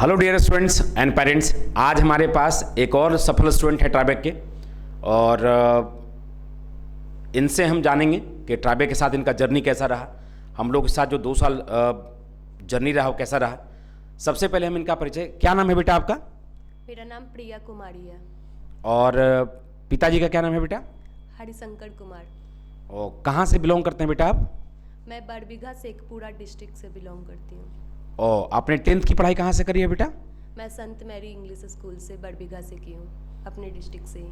Hello dear students and parents, आज हमारे पास एक और सफल स्टूडेंट है ट्राइबेक के और इनसे हम जानेंगे कि ट्राइबेक के साथ इनका जर्नी कैसा रहा, हम लोग के साथ जो 2 साल जर्नी रहा वो कैसा रहा। सबसे पहले हम इनका परिचय, क्या नाम है बेटा आपका? मेरा नाम प्रिया कुमारी है। और पिताजी का क्या नाम है बेटा? हरिशंकर कुमार। और कहाँ से बिलोंग करते हैं बेटा आप? मैं बड़बीघा शेखपुरा डिस्ट्रिक्ट से बिलोंग करती हूँ। और आपने 10th की पढ़ाई कहाँ से करी है बेटा? मैं संत मैरी इंग्लिश स्कूल से बड़बीघा से की हूँ, अपने डिस्ट्रिक्ट से ही।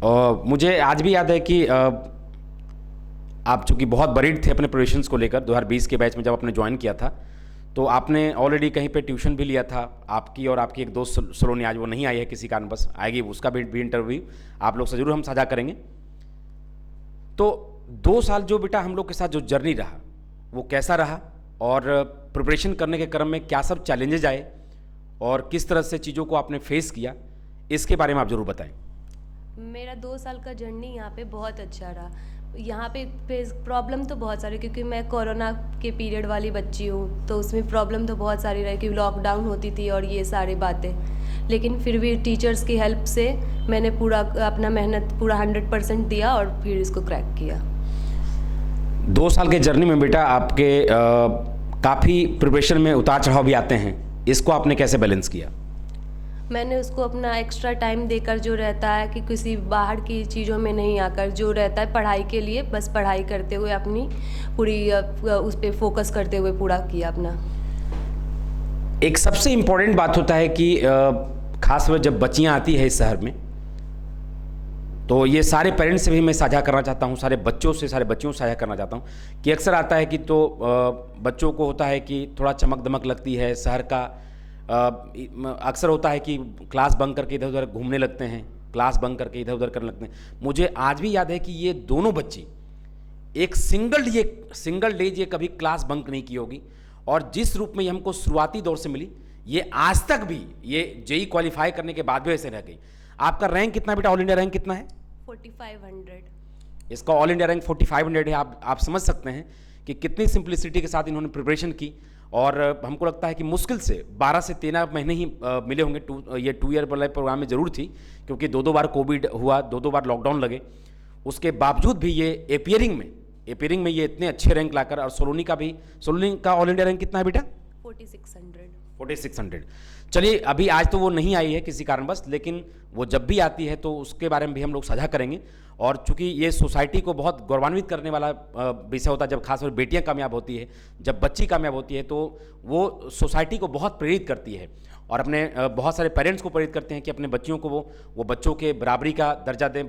और मुझे आज भी याद है कि आप चूँकि बहुत बरीड थे अपने प्रोफेशंस को लेकर, 2020 के बैच में जब आपने ज्वाइन किया था तो आपने ऑलरेडी कहीं पे ट्यूशन भी लिया था। आपकी और आपकी एक दोस्त सलोनी, आज वो नहीं आई है किसी कारण, बस आएगी, उसका भी इंटरव्यू आप लोग से जरूर हम साझा करेंगे। तो 2 साल जो बेटा हम लोग के साथ जो जर्नी रहा वो कैसा रहा और प्रिपरेशन करने के क्रम में क्या सब चैलेंजेज आए और किस तरह से चीज़ों को आपने फेस किया, इसके बारे में आप ज़रूर बताएं। मेरा 2 साल का जर्नी यहाँ पे बहुत अच्छा रहा। यहाँ पे प्रॉब्लम तो बहुत सारी, क्योंकि मैं कोरोना के पीरियड वाली बच्ची हूँ, तो उसमें प्रॉब्लम तो बहुत सारी रही कि लॉकडाउन होती थी और ये सारी बातें। लेकिन फिर भी टीचर्स की हेल्प से मैंने पूरा अपना मेहनत पूरा 100% दिया और फिर इसको क्रैक किया। 2 साल के जर्नी में बेटा आपके काफ़ी प्रिपरेशन में उतार चढ़ाव भी आते हैं, इसको आपने कैसे बैलेंस किया? मैंने उसको अपना एक्स्ट्रा टाइम देकर, जो रहता है कि किसी बाहर की चीज़ों में नहीं आकर, जो रहता है पढ़ाई के लिए, बस पढ़ाई करते हुए अपनी पूरी उस पर फोकस करते हुए पूरा किया अपना। एक सबसे इम्पोर्टेंट बात होता है कि खासकर जब बच्चियां आती है इस शहर में, तो ये सारे पेरेंट्स से भी मैं साझा करना चाहता हूँ, सारे बच्चों से, सारे बच्चियों से साझा करना चाहता हूँ कि अक्सर आता है कि तो बच्चों को होता है कि थोड़ा चमक दमक लगती है शहर का। अक्सर होता है कि क्लास बंक करके इधर उधर घूमने लगते हैं, क्लास बंक करके इधर उधर करने लगते हैं। मुझे आज भी याद है कि ये दोनों बच्ची एक सिंगल डे ये कभी क्लास बंक नहीं की होगी और जिस रूप में ये हमको शुरुआती दौर से मिली, ये आज तक भी, ये जेई क्वालिफाई करने के बाद भी ऐसे रह गई। आपका रैंक कितना बेटा? ऑल इंडिया रैंक कितना है? 4500। इसका ऑल इंडिया रैंक 4500 है। आप समझ सकते हैं कि कितनी सिंप्लिसिटी के साथ इन्होंने प्रिपरेशन की और हमको लगता है कि मुश्किल से 12 से 13 महीने ही मिले होंगे। ये 2 ईयर वाले प्रोग्राम में ज़रूर थी, क्योंकि 2 बार कोविड हुआ, 2 बार लॉकडाउन लगे, उसके बावजूद भी ये एपियरिंग में ये इतने अच्छे रैंक लाकर। और सोलोनी का ऑल इंडिया रैंक कितना है बेटा? 4600। चलिए, अभी आज तो वो नहीं आई है किसी कारणवश, लेकिन वो जब भी आती है तो उसके बारे में भी हम लोग साझा करेंगे। और चूंकि ये सोसाइटी को बहुत गौरवान्वित करने वाला विषय होता है, जब खासकर बेटियां कामयाब होती है, जब बच्ची कामयाब होती है, तो वो सोसाइटी को बहुत प्रेरित करती है और अपने बहुत सारे पेरेंट्स को प्रेरित करते हैं कि अपने बच्चियों को वो बच्चों के बराबरी का दर्जा दें,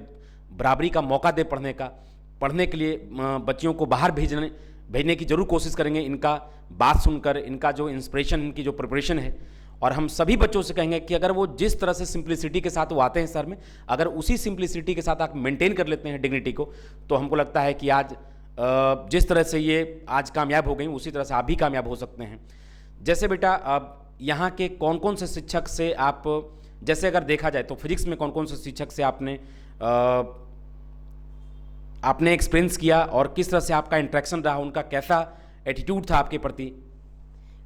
बराबरी का मौका दें पढ़ने के लिए। बच्चियों को बाहर भेजने की जरूर कोशिश करेंगे, इनका बात सुनकर, इनका जो इंस्पिरेशन, इनकी जो प्रिपरेशन है। और हम सभी बच्चों से कहेंगे कि अगर वो जिस तरह से सिंप्लिसिटी के साथ वो आते हैं सर में, अगर उसी सिंप्लिसिटी के साथ आप मेंटेन कर लेते हैं डिग्निटी को, तो हमको लगता है कि आज जिस तरह से ये आज कामयाब हो गई, उसी तरह से आप भी कामयाब हो सकते हैं। जैसे बेटा यहाँ के कौन कौन से शिक्षक से आप, जैसे अगर देखा जाए तो फिजिक्स में कौन कौन से शिक्षक से आपने एक्सपीरियंस किया और किस तरह से आपका इंटरेक्शन रहा, उनका कैसा एटीट्यूड था आपके प्रति?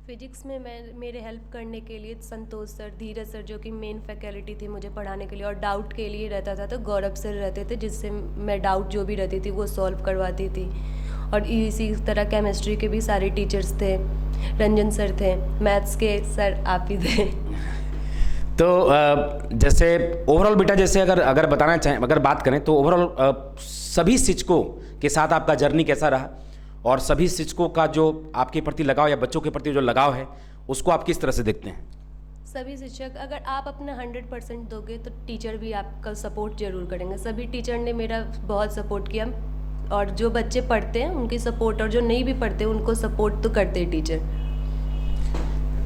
फिजिक्स में मेरे हेल्प करने के लिए संतोष सर, धीरज सर, जो कि मेन फैकल्टी थी मुझे पढ़ाने के लिए, और डाउट के लिए रहता था तो गौरव सर रहते थे, जिससे मैं डाउट जो भी रहती थी वो सॉल्व करवाती थी। और इसी तरह केमिस्ट्री के भी सारे टीचर्स थे, रंजन सर थे, मैथ्स के सर आप ही थे। तो जैसे ओवरऑल बेटा, जैसे अगर बताना चाहें, अगर बात करें तो ओवरऑल सभी शिक्षकों के साथ आपका जर्नी कैसा रहा और सभी शिक्षकों का जो आपके प्रति लगाव या बच्चों के प्रति जो लगाव है, उसको आप किस तरह से देखते हैं? सभी शिक्षक, अगर आप अपना 100% दोगे तो टीचर भी आपका सपोर्ट जरूर करेंगे। सभी टीचर ने मेरा बहुत सपोर्ट किया, और जो बच्चे पढ़ते हैं उनकी सपोर्ट, और जो नहीं भी पढ़ते उनको सपोर्ट तो करते हैं टीचर।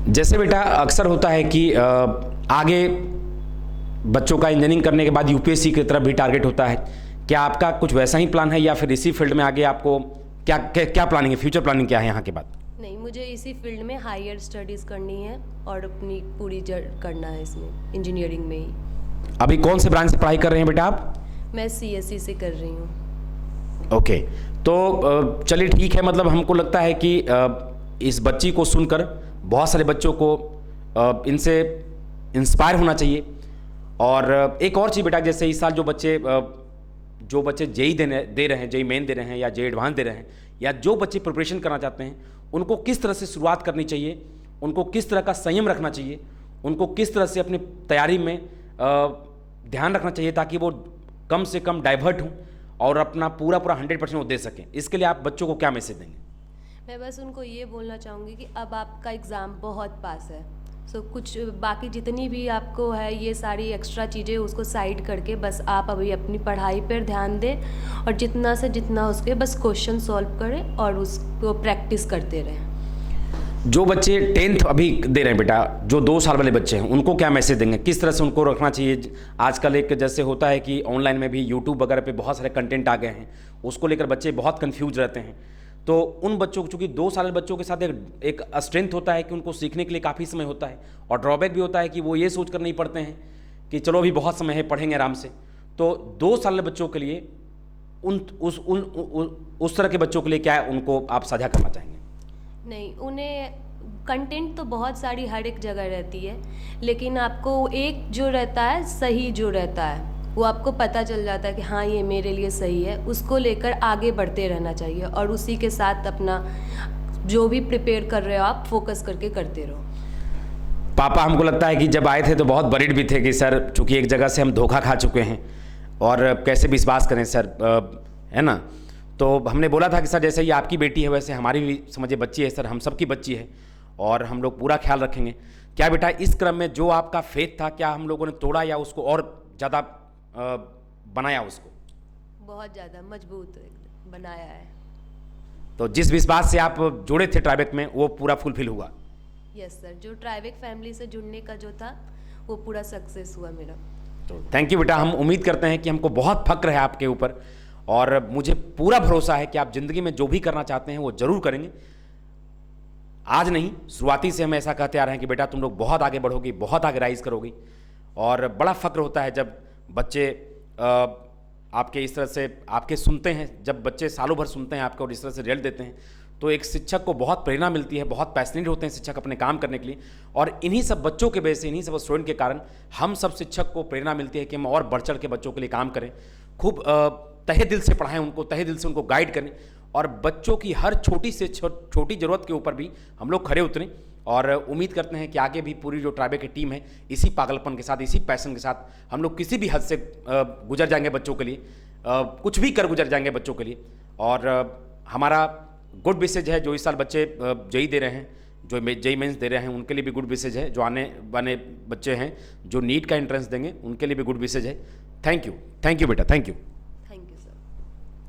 जैसे बेटा अक्सर होता है कि आगे बच्चों का इंजीनियरिंग करने के बाद यूपीएससी की तरफ भी टारगेट होता है, क्या आपका कुछ वैसा ही प्लान है या फिर इसी फील्ड में आगे आपको क्या प्लानिंग है, फ्यूचर प्लानिंग क्या है यहाँ के बाद? नहीं, मुझे इसी फील्ड में हायर स्टडीज़ करनी है और अपनी पूरी करना है इसमें, इंजीनियरिंग में ही। अभी कौन से ब्रांच से पढ़ाई कर रहे हैं बेटा आप? मैं CSE से कर रही हूँ। ओके, तो चलिए ठीक है। मतलब हमको लगता है कि इस बच्ची को सुनकर बहुत सारे बच्चों को इनसे इंस्पायर होना चाहिए। और एक और चीज़ बेटा, जैसे इस साल जो बच्चे जेई दे रहे हैं, जेई मेन दे रहे हैं या जेई एडवांस दे रहे हैं, या जो बच्चे प्रिपरेशन करना चाहते हैं, उनको किस तरह से शुरुआत करनी चाहिए, उनको किस तरह का संयम रखना चाहिए, उनको किस तरह से अपनी तैयारी में ध्यान रखना चाहिए ताकि वो कम से कम डाइवर्ट हों और अपना पूरा 100% वो दे सकें, इसके लिए आप बच्चों को क्या मैसेज देंगे? मैं बस उनको ये बोलना चाहूँगी कि अब आपका एग्ज़ाम बहुत पास है, सो कुछ बाकी जितनी भी आपको है ये सारी एक्स्ट्रा चीज़ें उसको साइड करके बस आप अभी अपनी पढ़ाई पर ध्यान दें और जितना से जितना उसके बस क्वेश्चन सॉल्व करें और उसको प्रैक्टिस करते रहें। जो बच्चे 10th अभी दे रहे हैं बेटा, जो 2 साल वाले बच्चे हैं, उनको क्या मैसेज देंगे, किस तरह से उनको रखना चाहिए? आजकल एक जैसे होता है कि ऑनलाइन में भी यूट्यूब वगैरह पे बहुत सारे कंटेंट आ गए हैं, उसको लेकर बच्चे बहुत कंफ्यूज रहते हैं। तो उन बच्चों को, चूँकि 2 साल के बच्चों के साथ एक स्ट्रेंथ होता है कि उनको सीखने के लिए काफ़ी समय होता है, और ड्रॉबैक भी होता है कि वो ये सोच कर नहीं पढ़ते हैं कि चलो अभी बहुत समय है, पढ़ेंगे आराम से। तो 2 साल के बच्चों के लिए उस तरह के बच्चों के लिए क्या उनको आप साझा करना चाहेंगे? नहीं, उन्हें कंटेंट तो बहुत सारी हर एक जगह रहती है, लेकिन आपको एक जो रहता है सही जो रहता है वो आपको पता चल जाता है कि हाँ ये मेरे लिए सही है, उसको लेकर आगे बढ़ते रहना चाहिए और उसी के साथ अपना जो भी प्रिपेयर कर रहे हो आप फोकस करके करते रहो। पापा हमको लगता है कि जब आए थे तो बहुत वरीड भी थे कि सर चूँकि एक जगह से हम धोखा खा चुके हैं और कैसे विश्वास करें सर, है ना? तो हमने बोला था कि सर जैसे ये आपकी बेटी है वैसे हमारी भी समझिए बच्ची है सर, हम सबकी बच्ची है और हम लोग पूरा ख्याल रखेंगे। क्या बेटा इस क्रम में जो आपका फेथ था, क्या हम लोगों ने तोड़ा या उसको और ज़्यादा बनाया, उसको बहुत ज़्यादा मजबूत बनाया है। तो जिस विश्वास से आप जुड़े थे ट्राइबेक में वो पूरा फुलफिल हुआ? यस सर, जो ट्राइबेक फैमिली से जुड़ने का जो था वो पूरा सक्सेस हुआ मेरा। तो थैंक यू बेटा, हम उम्मीद करते हैं कि हमको बहुत फक्र है आपके ऊपर और मुझे पूरा भरोसा है कि आप ज़िंदगी में जो भी करना चाहते हैं वो ज़रूर करेंगे। आज नहीं, शुरुआती से हम ऐसा कहते आ रहे हैं कि बेटा तुम लोग बहुत आगे बढ़ोगी, बहुत आगे राइज करोगी। और बड़ा फक्र होता है जब बच्चे आपके इस तरह से आपके सुनते हैं, जब बच्चे सालों भर सुनते हैं आपको और इस तरह से रिजल्ट देते हैं, तो एक शिक्षक को बहुत प्रेरणा मिलती है, बहुत पैशनेट होते हैं शिक्षक अपने काम करने के लिए। और इन्हीं सब बच्चों के वजह से, इन्हीं सब स्टूडेंट के कारण हम सब शिक्षक को प्रेरणा मिलती है कि हम और बढ़ चढ़ के बच्चों के लिए काम करें, खूब तहे दिल से पढ़ाएं उनको, तहे दिल से उनको गाइड करें और बच्चों की हर छोटी से छोटी ज़रूरत के ऊपर भी हम लोग खड़े उतरें। और उम्मीद करते हैं कि आगे भी पूरी जो ट्राइबेक की टीम है इसी पागलपन के साथ, इसी पैशन के साथ हम लोग किसी भी हद से गुजर जाएंगे बच्चों के लिए, कुछ भी कर गुजर जाएंगे बच्चों के लिए। और हमारा गुड मैसेज है, जो इस साल बच्चे जेई दे रहे हैं, जो जेई मेंस दे रहे हैं, उनके लिए भी गुड मैसेज है। जो आने वाले बच्चे हैं जो नीट का एंट्रेंस देंगे उनके लिए भी गुड मैसेज है। थैंक यू बेटा, थैंक यू।